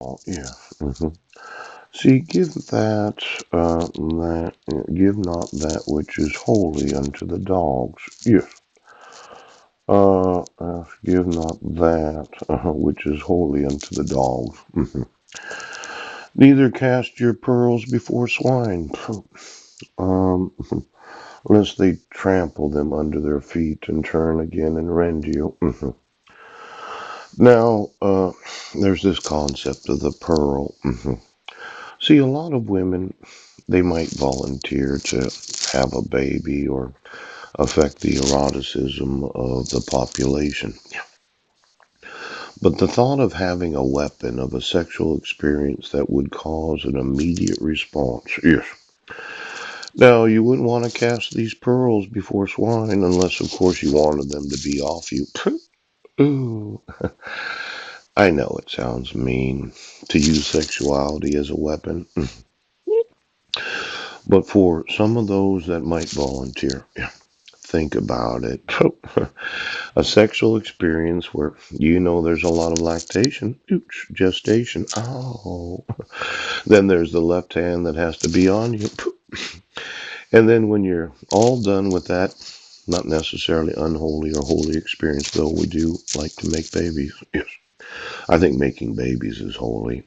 Oh, yeah. hmm See, give not that which is holy unto the dogs. Yes. Give not that which is holy unto the dogs. Neither cast your pearls before swine, um, lest they trample them under their feet and turn again and rend you. Now, there's this concept of the pearl. See, a lot of women, they might volunteer to have a baby or affect the eroticism of the population. But the thought of having a weapon of a sexual experience that would cause an immediate response, yes. Now, you wouldn't want to cast these pearls before swine unless, of course, you wanted them to be off you. Ooh. I know it sounds mean to use sexuality as a weapon, but for some of those that might volunteer, yeah, think about it. A sexual experience where there's a lot of lactation, ooch, gestation. Oh, then there's the left hand that has to be on you. And then when you're all done with that, not necessarily unholy or holy experience, though we do like to make babies. Yes, I think making babies is holy.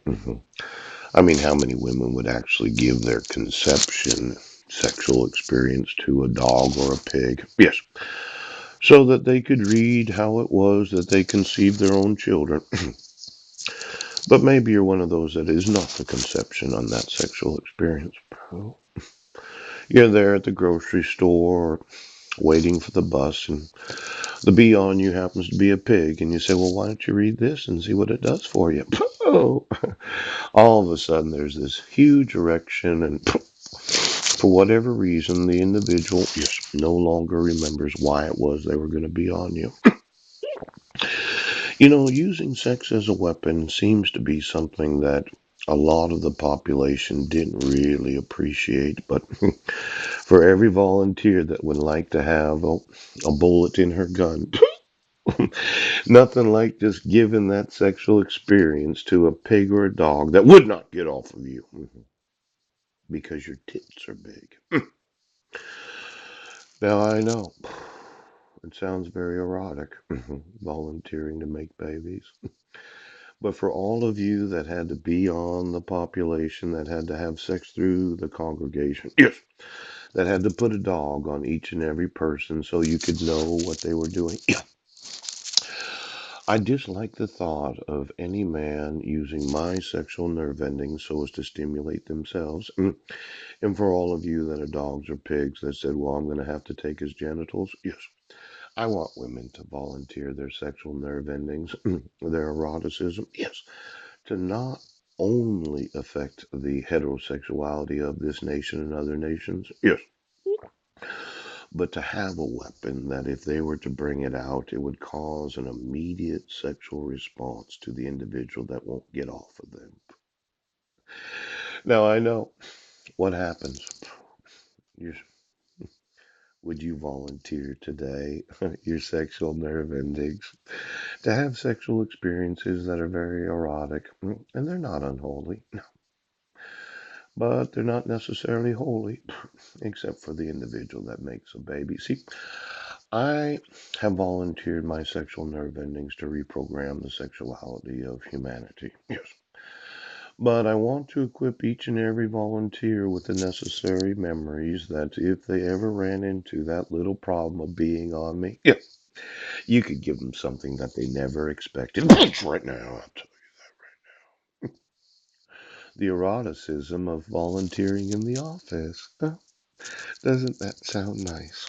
I mean, how many women would actually give their conception sexual experience to a dog or a pig? Yes, so that they could read how it was that they conceived their own children. But maybe you're one of those that is not the conception on that sexual experience. You're there at the grocery store waiting for the bus, and the bee on you happens to be a pig, and you say, well, why don't you read this and see what it does for you? Oh, all of a sudden there's this huge erection, and for whatever reason, the individual just no longer remembers why it was they were going to be on you. Using sex as a weapon seems to be something that a lot of the population didn't really appreciate, but for every volunteer that would like to have a bullet in her gun, nothing like just giving that sexual experience to a pig or a dog that would not get off of you because your tits are big. Now I know it sounds very erotic, volunteering to make babies. But for all of you that had to be on the population, that had to have sex through the congregation, yes, that had to put a dog on each and every person so you could know what they were doing. Yeah. I dislike the thought of any man using my sexual nerve endings so as to stimulate themselves. And for all of you that are dogs or pigs that said, well, I'm going to have to take his genitals, yes. I want women to volunteer their sexual nerve endings, their eroticism, yes, to not only affect the heterosexuality of this nation and other nations, yes, but to have a weapon that if they were to bring it out, it would cause an immediate sexual response to the individual that won't get off of them. Now, I know what happens. You, would you volunteer today your sexual nerve endings to have sexual experiences that are very erotic? And they're not unholy, but they're not necessarily holy, except for the individual that makes a baby. See, I have volunteered my sexual nerve endings to reprogram the sexuality of humanity. Yes. But I want to equip each and every volunteer with the necessary memories that if they ever ran into that little problem of being on me, yeah, you could give them something that they never expected. Right now, the eroticism of volunteering in the office. Doesn't that sound nice?